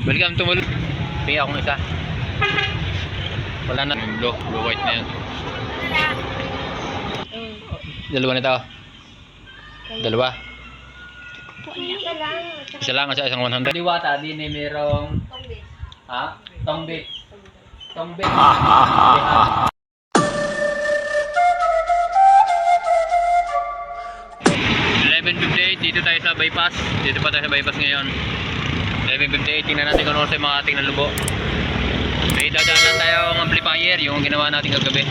Welcome to Mulu. Pingi akong isa. Wala na. Blue white na yan. Dalawa nito. Dalawa. Isa lang sa isang 100. Diwata din eh merong Tombit. 11:58 dito tayo sa bypass. Dito pa tayo sa bypass ngayon. 11:58 tingnan natin kung ano sa mga ating nalubo. May dadaanan tayo ng amplifier yung ginawa natin kagabi.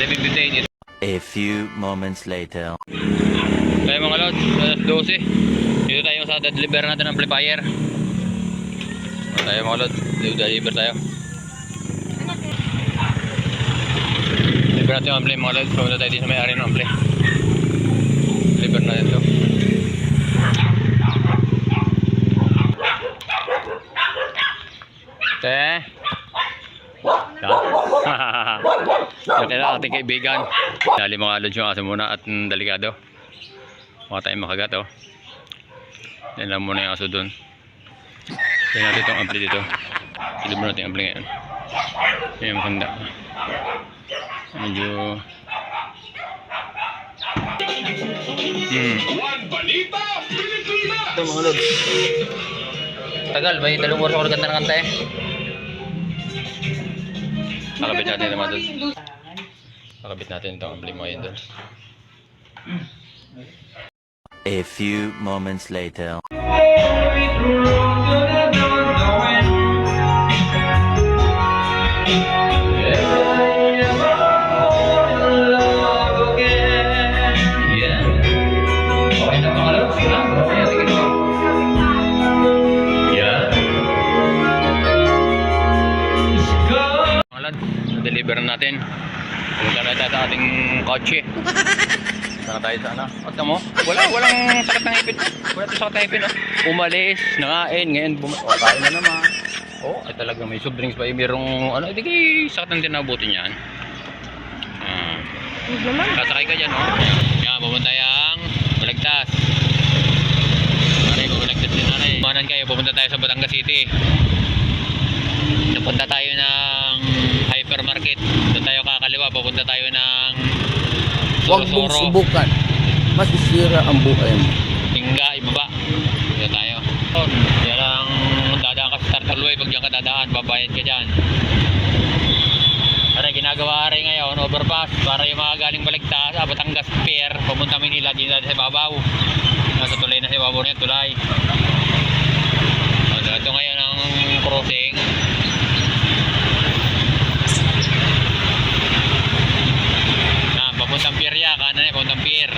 11:58 dito. A few moments later. Kaya mga lods, 12. Dito tayo sa deliver natin ng amplifier. Tayo mga lods, deliver tayo. Deliver natin yung ampli mga lods. Pumunta tayo din sa may-ari ng ampli. Deliver natin ito. Yan. Yan lang ating kaibigan. Dali mga lods yung aso muna at delikado. Maka tayong makagat oh. Yan lang muna yung aso dun. Yan natin itong ampli dito. Deliver natin yung ampli ngayon. Yan yung makanda. Medyo ito mga lods. Tagal, may 2 oras ako naganda ng kanta eh. Kakabit natin ito mga lods. Kakabit natin itong ampli mo ngayon doon. A few moments later. Deliver natin. Pumunta na tayo sa ating kotse. Sana tayo sana. At mo, walang sakit ng ipin. Wala ito sakit ng ipin. Umalis, nangain, ngayon kain na naman. Ay talaga may soft drinks pa. Mayroong hindi kayo sakit ng tinabuti niyan. Sasakay ka dyan Yan, pumunta yung Balagtas. Balagtas din nanay. Manan kayo, pumunta tayo sa Batangas City. Pupunta tayo ng hypermarket. Doon tayo kakaliwa. Pupunta tayo ng Huwag mong subukan. Masisira ang buhay mo. Tingga, ibaba. Dito tayo. Yan ang dadaan ka sa Tartaluay. Pag diyan ka dadaan, babayad ka dyan. Aray, ginagawa rin ngayon, overpass. Para yung mga galing Balagtas, Batangas Pier, pumunta Manila, dito natin sa Babaw. Nasa tulay na sa Babaw niya, tulay. Ito ngayon ang crossing. Papuntang pier kanan papuntang pier.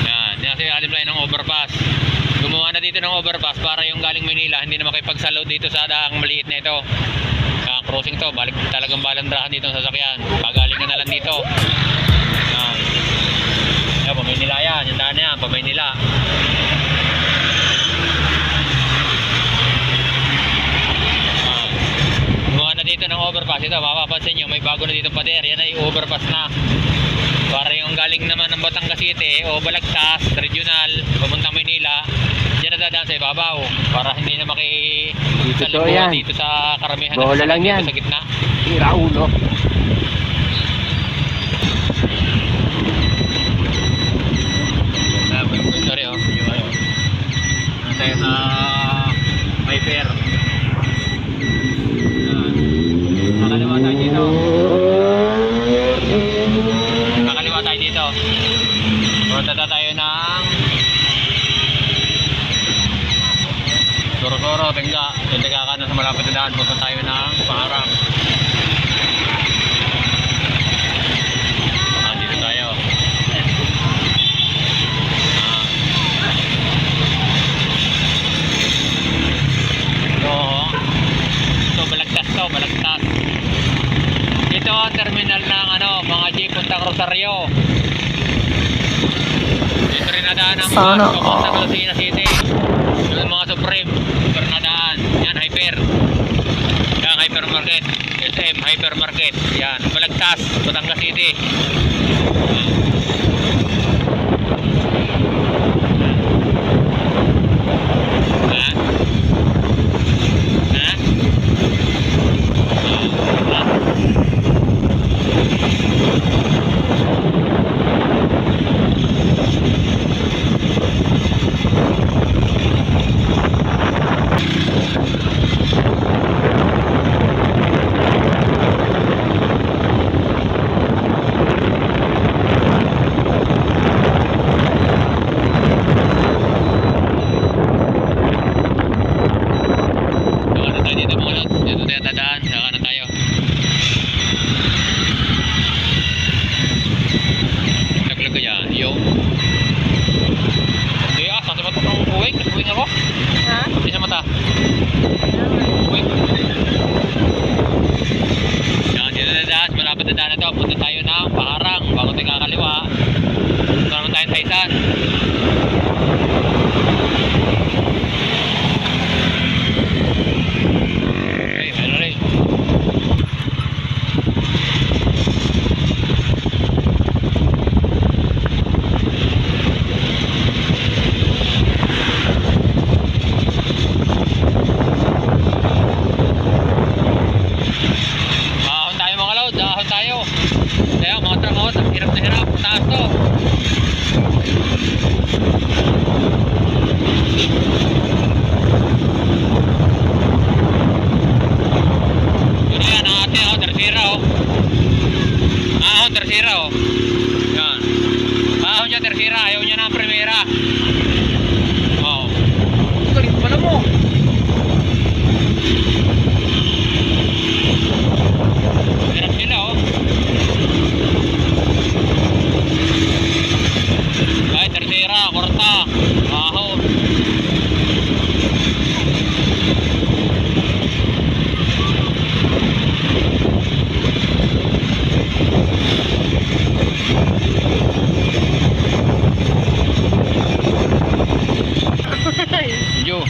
Yan, kasi alim tayo ng overpass. Gumawa na dito ng overpass para yung galing Manila hindi na makipagsalo dito sa daang maliit na ito. Crossing to, talagang balandrahan dito ng sasakyan. Pagaling na lang dito. Yan. Yan, pa Manila yan. Yung daan yan, pa Manila. Gumawa na dito ng overpass. Ito, mapapansin nyo, may bago na dito pader. Yan ay overpass na. Para yung galing naman ng Batangas City o Balagtas, regional, papuntang Manila, diyan na dadaan sa ibabaw para hindi na yan. dito sa karamihan bola lang yan. Sa gitna. Tira ulo. Sorry yung tayo sa may fair. Nakaliwa tayo dito. Punta tayo ng Soro-Soro, Tingga. Tingga ka na sa malapit na daan. Punta tayo ng Paharang. Dito tayo. Ito, Balagtas. Ito ang terminal ng mga jeep puntang Rosario. Dito rin nadaan ang papuntang Lucena City. Yung mga Supreme, dito rin nadaan. Yan, Hyper. Yan, Hypermarket. SM, Hypermarket. Yan, Balagtas, Batangas City. Nag-wing ako. Ha? Hindi sa mata. Wing. Yan, dito na daan. Malapit na daan na to. Punta tayo ng Paharang. Bago tayo kakaliwa. Punta naman tayo sa Isan. Okay, meron rin. Ahon tayo mga load, ahon tayo. Kaya mga tramot, ang hirap na hirap, taas to. Yun na yan, ang ating ahon, tersira oh. Ahon, tersira oh. Yan. Ahon siya, tersira, ayaw niya ng primera. Oh. Galing pala mo. Hirap sila oh. Ay, tercera, korta, ahon. Yo.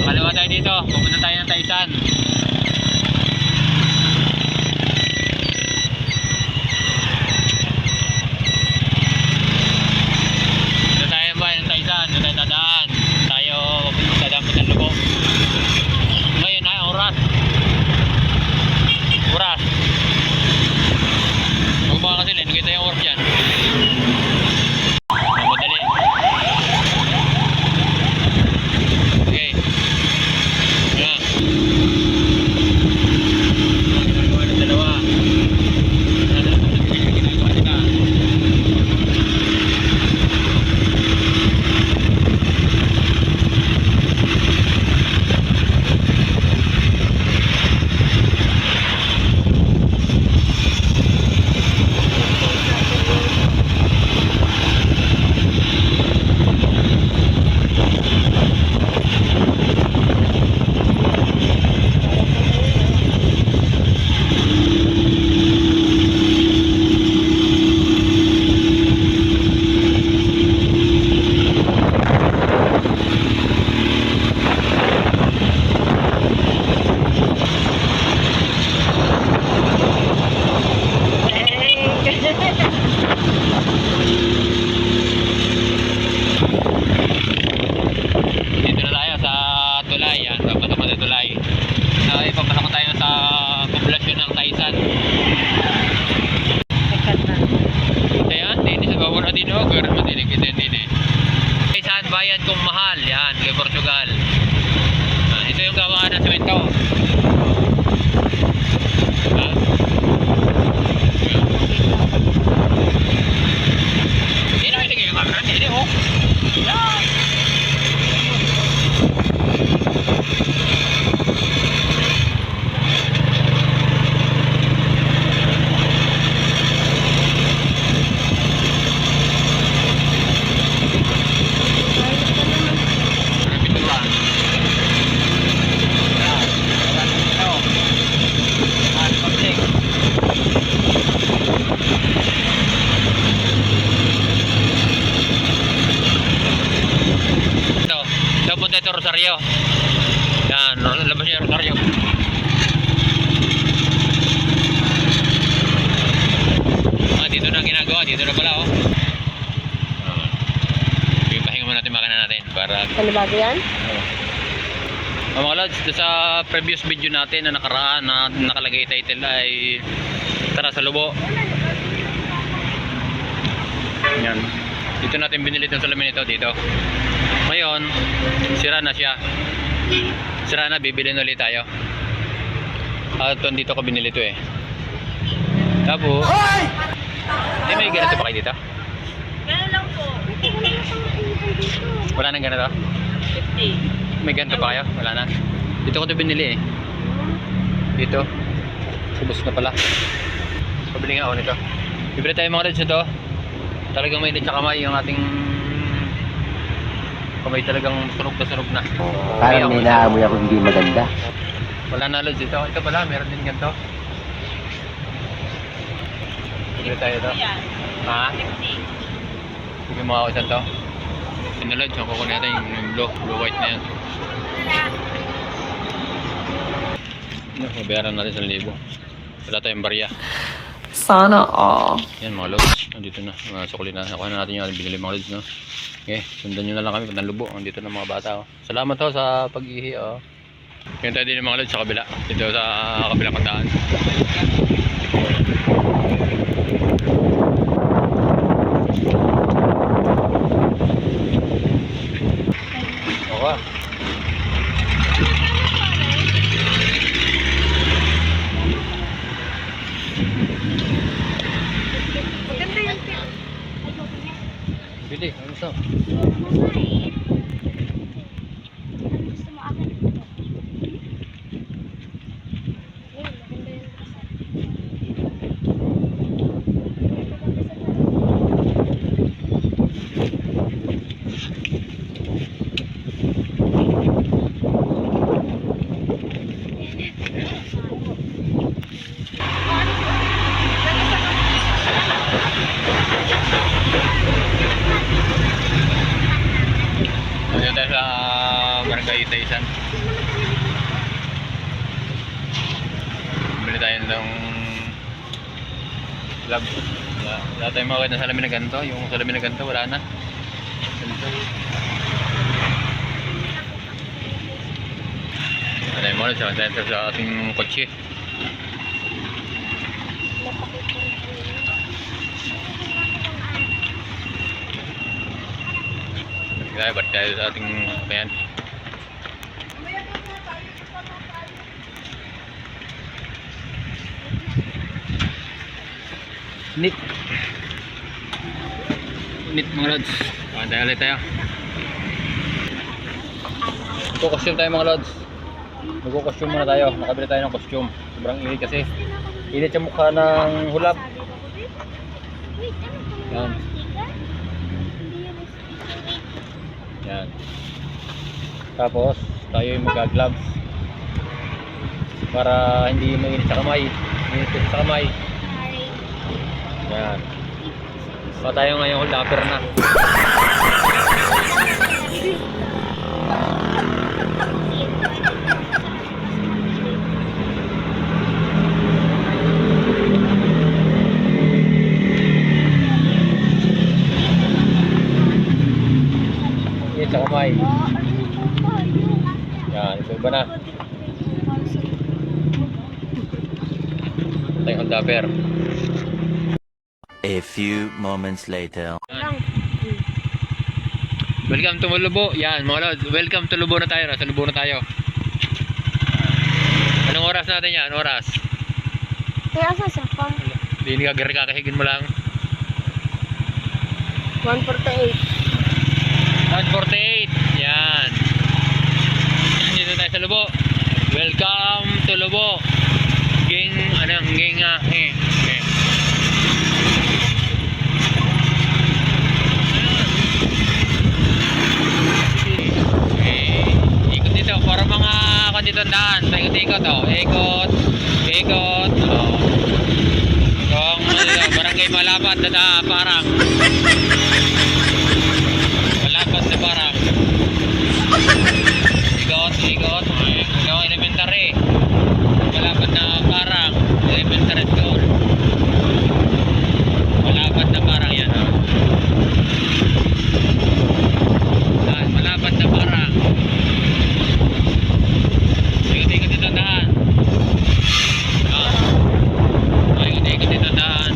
Kaliwa tayo dito, pupunta tayo ng Taisan. Doon tayo ba ng Taisan, doon tayo dadaan. Tayo dadaan po ng Lubo. Ngayon ay oras. Oras. Magbuka kasi lang, nakita yung oras yan. Madali. Okay. Yan. Dalawa. Dito na tayo sa Tulay, yan. Papasok na sa Tulay. Okay, papasok tayo sa populasyon ng Taisan. Ayan, dito sa bawala din o, pero madinig ito din eh. Taisan, bayan kong mahal, yan, kay Portugal. Ito yung gawa ng semento. Ha? Hindi na kayo sige yung camera, hindi oh. Yan! Punta ito Rosario. Yan, labas niya Rosario. Dito na ginagawa, dito na pala oh. Pahinga muna natin makanan natin para Ano bago yan? mga lods, sa previous video natin na nakaraan na nakalagay title ay Tara sa Lubo. Yan. Dito natin binili itong salamin ito dito. Ngayon, sira na siya. Sira na, bibili na ulit tayo. At dito ko binili ito eh. Tapos, may ganito pa kayo dito? Gano'n lang po. Wala nang ganito? 50. May ganito pa kayo? Wala na. Dito ko ito binili eh. Dito. Subos na pala. Pabili nga ako nito. Bibili tayo mga lods nito. Talagang mainit sa kamay yung ating kamay talagang sunog na. Parang may naamoy ako hindi maganda. Wala na lods dito. Ito pala, meron din ganito. Sige tayo ito. Yan. Ha? 50. Sige mo ako isang to. Ito na lods, makukuha natin yung blue white na yan. Mabayaran natin 1,000. Wala tayong barya. Sana all. Yan mga lods, nandito na. Sukuli na. Nakuha na natin yung binili mga lods, no? Okay, sundan nyo na lang kami pag nalubo. Nandito na mga bata, oh. Salamat ho sa pag-ihi, oh. Yan tayo din mga lods sa kabila. Dito sa kabila kataan. Okay. Maganda yan. Bili, ano gusto? Nandito tayo sa Barangay Taysan. Bili tayo ng lab. Wala tayong makakita ng salamin na ganito. Yung salamin na ganito, wala na. Ganito. Wala tayong muna sa ating kotse. Kaya ba't tayo sa ating kayan? Nit mga lods. Pantay ulit tayo. Magko-costume tayo mga lods. Magko-costume muna tayo. Nakabili tayo ng costume. Sobrang init kasi. Init yung mukha ng hulab. Yan. Yan. Tapos tayo yung mag-gloves para hindi mainit sa kamay. Mainit sa kamay. Yan. So tayo ngayon holdaper na. Mainit sa kamay. Yan, ito ba na? Tayo holdaper. A few moments later. Welcome to Lubo. Yan, mga lods. Welcome to Lubo na tayo. Nasa Lubo na tayo. Anong oras natin yan? Anong oras? Kaya sa cellphone. Hindi kakahigin mo lang. 148. 148. Yan. Dito tayo sa Lubo. Welcome to Lubo. Ging, okay. Ikot dito. Para mga kandito daan. Ikot-ikot, oh. Ikot. Oh. Kung barangay Malapad na parang. Malapad na parang. Ikot. Ikaw elementary. Malapad na parang. Elementary school. Malapad na parang yan, oh. Malapad na parang. Ikot-ikot dito daan. Ikot-ikot dito daan.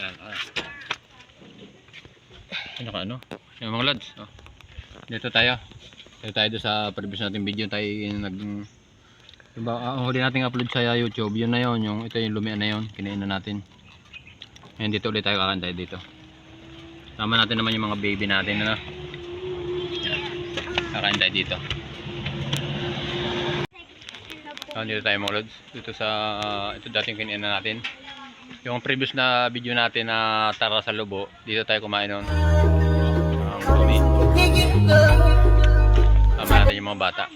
Yan. Ano ka ano? Yung mga lods. Oh. Dito tayo. Dito tayo doon sa previous nating video tayo diba, ang huli nating upload sa YouTube. Yun na yun. Ito yung lumian na yun. Kinain na natin. Ngayon dito ulit tayo kakantay dito. Tama natin naman yung mga baby natin. Ano? Kakain tayo dito. Dito tayo mga lods. Dito sa ito dati yung kinain na natin. Yung previous na video natin na tara sa Lobo, dito tayo kumain noon. Kami. Tama natin yung mga bata.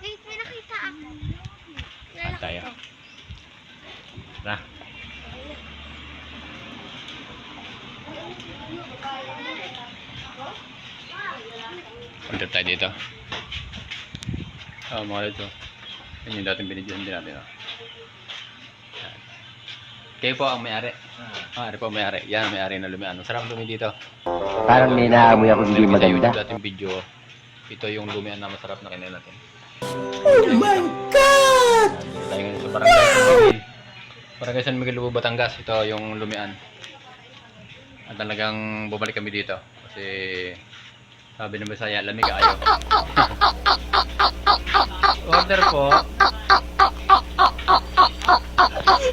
Wait, may nakita ako. Kain tayo. Tara. Order tayo dito. Mga lods. Yan yung dating binidyohan din natin. Kayo po ang may-ari. Ari po ang may-ari. Yan ang may-ari na lumian. Sarap dumi dito. Parang may naamoy ako hindi maganda. Sa dating video, ito yung lumian na masarap na kinain natin. Oh my God! Tayo ngayon sa Barangay San Miguel. Barangay San Miguel, Lubo, Batangas. Ito yung lumian. At talagang bumalik kami dito. Kasi sabi ng Bisaya, lamig ayaw. Order po.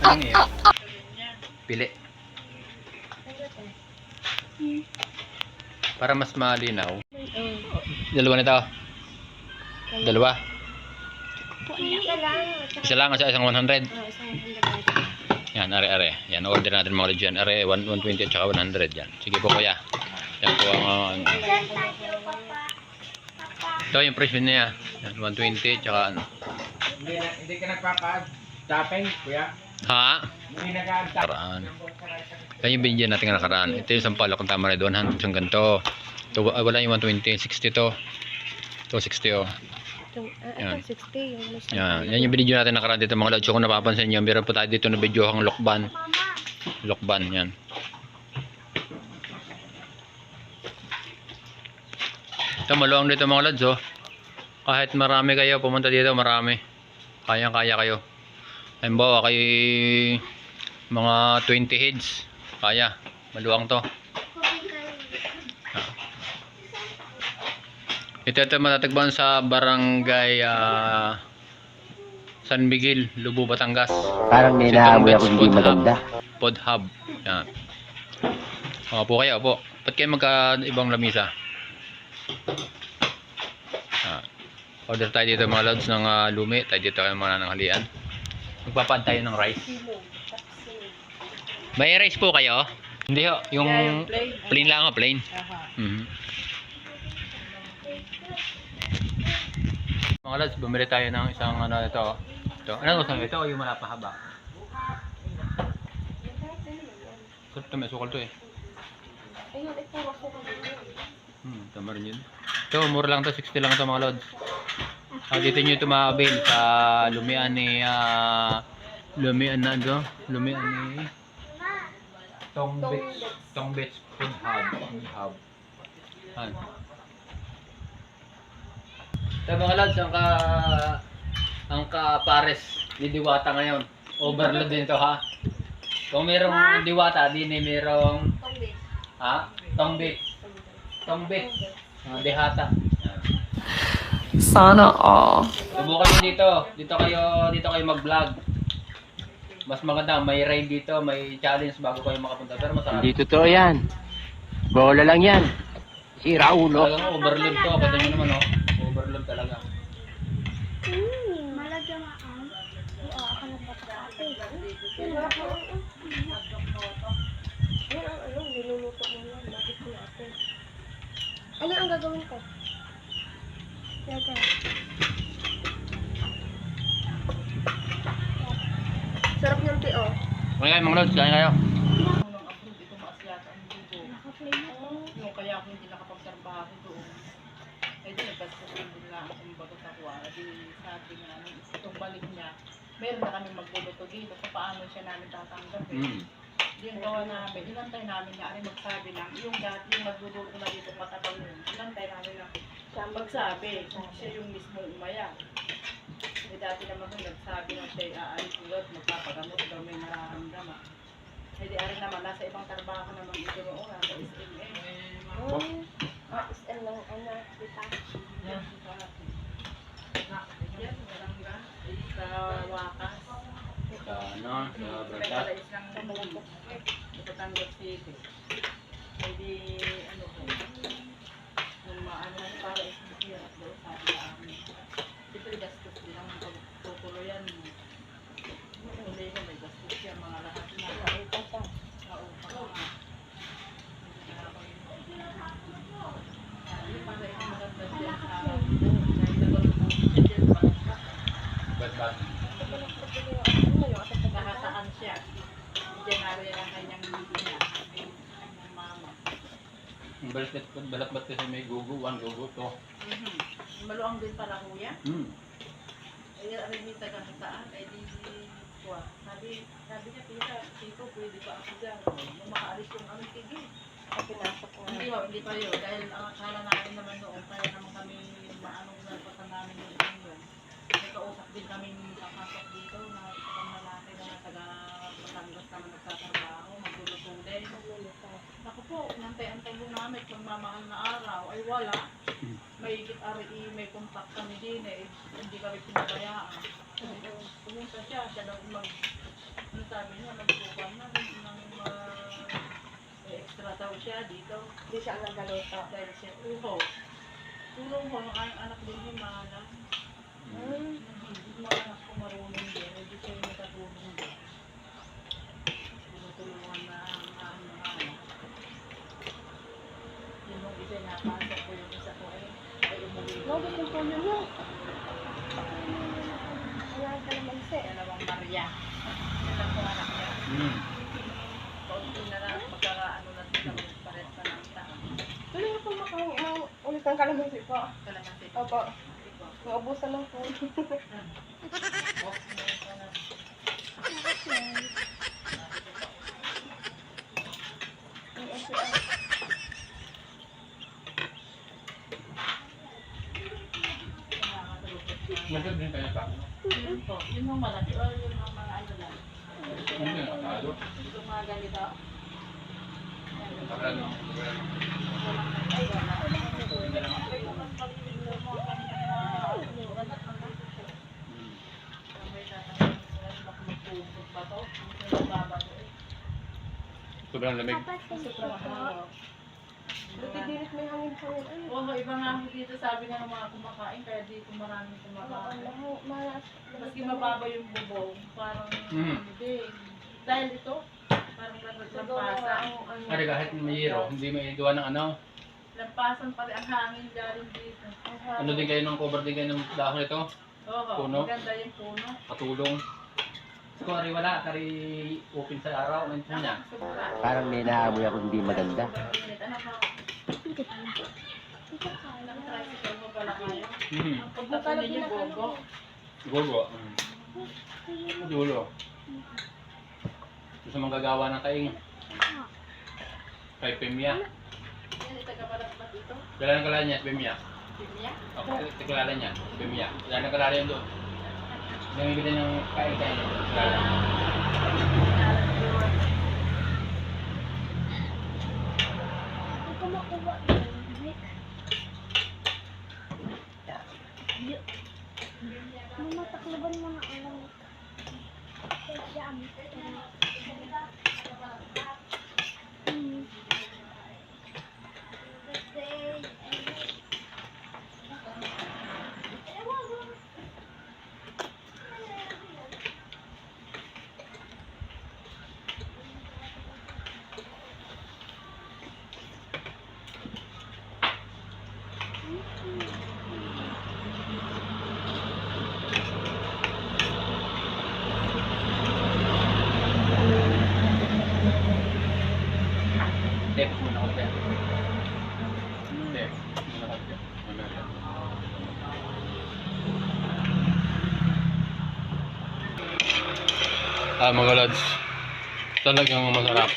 Anong iyo? Pili. Para mas malinaw. Dalawa nito. Dalawa. Isa lang sa isang 100. Yan, are. Yan, order natin mga legend. Are, 120 at saka 100. Yan. Sige po kuya. Yan po ang... ito yung presyo niya. Yan, 120 at saka ano. Hindi ka nagpapa-tapping, kuya? Ha? Hindi nag-a-tap. Nakaraan. Yan yung binigyan natin ng nakaraan. Ito yung sampalok kung tama rin doon. Hanggang ganito. Ito, wala yung 120. 60 to. Ito 60 oh. Yan. 60 yung mas. Yan yung binidyo natin nakaraan dito mga lods. Kung napapansin nyo, meron po tayo dito na video ang lokban. Lokban, yan. Ito maluwang dito mga lods oh. Kahit marami kayo, pumunta dito marami. Kayang-kaya kayo. Halimbawa kayo mga 20 heads. Kaya, maluwang to. Ito matatagpuan sa Barangay San Miguel, Lubo, Batangas. Parang may naamoy ako hindi maganda. Pod Hub. Yan. Opo kayo, opo. Ba't kayo magka-ibang lamisa? Order tayo dito mga lods ng lumi. Tayo dito kayo mga nanghalian. Magpapaan tayo ng rice. May rice po kayo? Hindi ho. Yung plain lang ho, plain. Mga lods, bumili tayo ng isang ano ito. Ito. Ano gusto nyo? Ito o yung malapahaba? Ito may sukal to eh. Ayun, ito ako kanina. Tama rin yun. Ito, mura lang to. 60 lang to mga lods. Dito nyo ito ma-avail sa lumian ni lumian na ito. Lumian ni Tong Beach Food Hub. Ito mga lods, ang ka-pares ni Diwata ngayon. Overload din to ha. Kung merong Diwata, din eh merong Tong Beach. Dehata. Sana all. Subukan nyo dito. Dito kayo mag-vlog. Mas maganda, may ride dito, may challenge bago kayo makapunta. Pero masarap. Hindi totoo yan. Bola lang yan. Sira ulo. Talagang overload to. Pwede nyo naman oh. Overload talaga. Malagyan ako. Oo, ako nagpapakate. Yan ang niluluto mo yan. Bakit ko natin? Ano ang gagawin ko? Yaga. Sarap ng tio. Okay kayo mga lods, kain kayo. Yung kaya ako hindi nakapagtrabaho doon. Ay di nagkasasin din lang akong bagot ako. Di sabi nga, itong balik niya, meron na kami magluluto dito. So paano siya namin tatanggapin? Yung gawa namin, inantay namin na ano magsabi lang, yung dati yung magluluto na dito matabang yun, inantay namin na siya ang magsabi, siya yung mismo umaya. Dati naman nung nagsabi na siya aalis ulit, magpapagamot daw may nararamdaman. Hindi ari naman, nasa ibang trabaho naman ito noon, nasa SMA. SM lang, ano, kita. Yan, meron ka. Sa Wakas. Sa ano, sa May Bragas. palais lang sa Batangas City. Hindi, ano ko, nung maano para isipirap daw sabi sa amin. Siyempre gastos din ang pagtutuloy yan. Tuloy ko may gastos yan, mga lahat na. Ito siya. Oo, nga. Hindi para yung maganda dyan sa dahil nagulong dyan sa bangka. Ba't? Nakasaan siya. January ang kanyang ina. Ang mama. Ang balat-bat kasi may gugu 1, gugu 2. Maluang din para kuya. Ay, aray may taga-saan. Ay, di kuha. Sabi niya, Tito, pwede pa ako dyan. Nung makaalis yung aming tigil. Pinasok ko. Hindi pa yun. Dahil ang akala namin naman noon, kaya naman kami maanong nalpatan namin yung yun. May kausap din kami kakasok dito na isa pang lalaki na taga-Batangas naman nagtatrabaho, magluluto din. Naku po, nantay-antay mo namin magmamahal na araw. Ay wala. May RE, may contact kami din eh. Hindi kami pinabayaan. Pumunta siya daw ano sabi niya, magsukan na ng may extra daw siya dito. Hindi siya ang nagaluto. Dahil siya, tulong ko, ang anak din ni Mana. Mga anak ko marunong din, hindi siya yung nakatulong din. Tinutulungan na ang mga anak. Yung isa napasok ko, yung isa ko ay umuwi. Bakit yung puno niyo? Wala ka naman siya. Dalawang Maria. Yan lang po anak niya. Kaunti na lang, magkakaano na din kami pares pa ng taon. Tuloy na po ulit ang kalamansi po. Kalamansi. Opo. Naubusan lang po. Masarap din kaya pa. Yun po, yun yung malaki o yun yung mga ano lang. Ano yung nakalo? Yung mga ganito. Tagal no? Ay, wala. Sobrang lamig. Buti dirit may hangin-hangin. Ay, Oo, iba nga ako dito sabi nga ng mga kumakain, kaya dito maraming kumakain. Maski mababa yung bubong, parang hindi. Dahil ito, parang lampasan. Kasi kahit mayiro, hindi may duwa ng ano. Lampasan pa rin ang hangin galing dito. Ano din kayo ng cover din kayo ng dahon ito? Oo, Puno? maganda yung puno. Patulong. Kung ari wala, kari open sa araw, ano niya? Sobra. Parang may naamoy ako hindi maganda. Init. Ano pa? Nag-tricycle mo pala kayo? Pagpunta ninyo, Bogo. Gogo. Dulo. Gusto mong gagawa ng kaing. Kay Pemia. Yan, taga-balat ba dito? Kilala niya, Pemia. Pimya? Ako, kilala niya, Pemia. Kilala yan doon. Namibili ng kain-kain. Kilala. Ako makuha. Mamatakloban mo na alam. Def, muna ako dyan. Def, muna ako dyan. Mamaya. Mga lads, talagang masarap.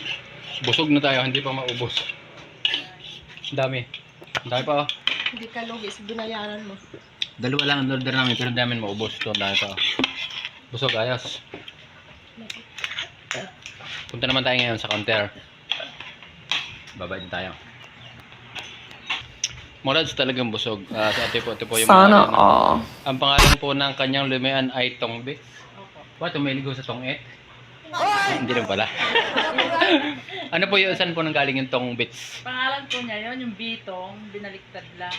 Busog na tayo, hindi pa maubos. Ang dami. Ang dami pa. Hindi ka lugis, binayaran mo. Dalawa lang ang order namin, pero hindi namin maubos. Ito, ang dami pa. Busog, ayos. Punta naman tayo ngayon sa counter. Babayad tayo. Mga lods, talagang busog. Sa ate po, ito po yung Sana mga, all. ang pangalan po ng kanyang lumian ay Tongbits. What? Tumiligo sa Tongit? Hindi rin pala. Ano po yung saan po nanggaling yung Tongbits? Pangalan po niya yun, yung Bitong, binaliktad lang.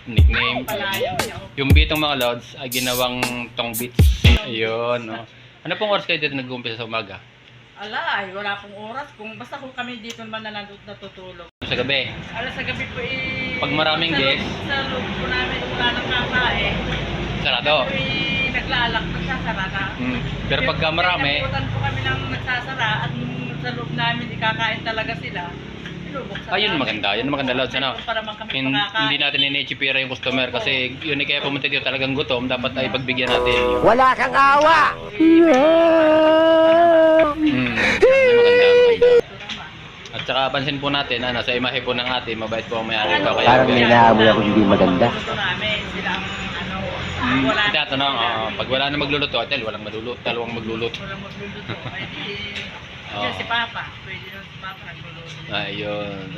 Nickname. Palayaw niya. Yung bitong mga lods ay ginawang Tongbits. Ayun. Ano pong oras kayo dito nag-uumpisa sa umaga? Ala, ay wala pong oras. Kung kami dito naman na natutulog. Sa gabi. Ala, sa gabi po Pag maraming guest. Sa loob po namin, wala nang kakain. Sarado. Kami naglalak, nagsasara na. Pero pagka marami, Nabutan po kami ng nagsasara at sa loob namin, ikakain talaga sila. Pinubuksan ayun namin. maganda. Yun maganda lods. Ano? Para man kami Hindi natin iniitsipira yung customer kasi yun ay kaya pumunta dito talagang gutom. Dapat ay pagbigyan natin yun. Wala kang awa! Maganda. At saka pansin po natin, sa imahe po ng ate, mabait po ang may-ari ko. Kaya Parang may naamoy ako hindi maganda. Gusto namin, sila ang wala Tinatanong, pag wala na magluluto, atel, walang maluluto, dalawang magluluto. walang magluluto. Ay di, si Papa. Pwede lang si Papa nagluluto.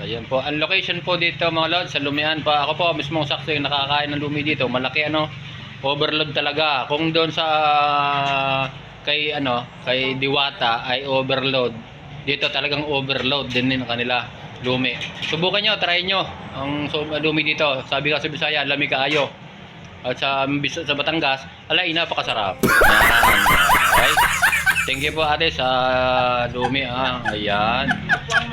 Ayun po. Ang location po dito mga lods, sa Lumian pa. Ako po, mismo sakto yung nakakain ng lumi dito. Malaki overload talaga. Kung doon sa kay Diwata ay overload. Dito talagang overload din ang kanila lumi. Subukan nyo, try nyo ang lumi dito. Sabi ka sa Bisaya, lami kaayo. At sa Batangas, alay, napakasarap. Okay? Thank you po ate sa lumi. Ayan.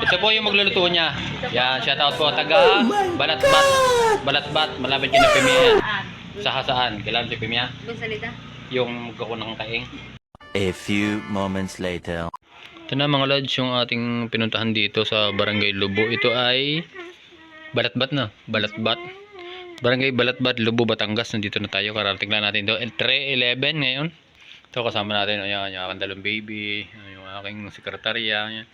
Ito po yung magluluto niya. Yan, shout out po. Taga Balatbat. Malapit yun na Pimia. Sa saan? Kailan si Pimia? Salita. Yung kakunang kaing. A few moments later. Ito na mga lods yung ating pinuntahan dito sa Barangay Lubo. Ito ay Balatbat na. Balatbat. Barangay Balatbat, Lubo, Batangas. Nandito na tayo. Karating lang natin ito. 3:11 ngayon. Ito kasama natin. Ayan, yung aking dalawang baby. Yung aking sekretarya.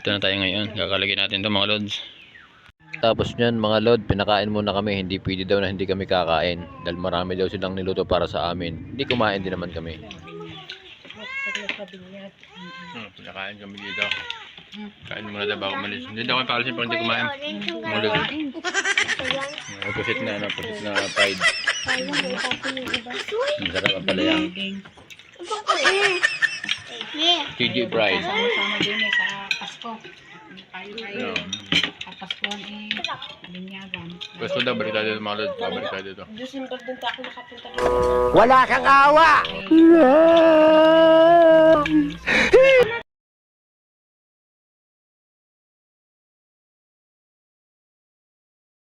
Ito na tayo ngayon. Kakalagyan natin ito mga lods. Tapos nyan mga lod, pinakain muna kami. Hindi pwede daw na hindi kami kakain. Dahil marami daw silang niluto para sa amin. Hindi kumain din naman kami. Pinakain kami dito. Kain muna daw bago malis. Hindi daw kami pakalisin pag hindi kumain. Mulog. Pusit na fried. Masarap ang palaya. TG fried. Sama-sama din sa Pasko. Kayo. Kapaskuhan linyagan. Gusto daw, balik tayo dito mga lod. Babalik tayo dito. December din ako nakapunta. Wala kang awa!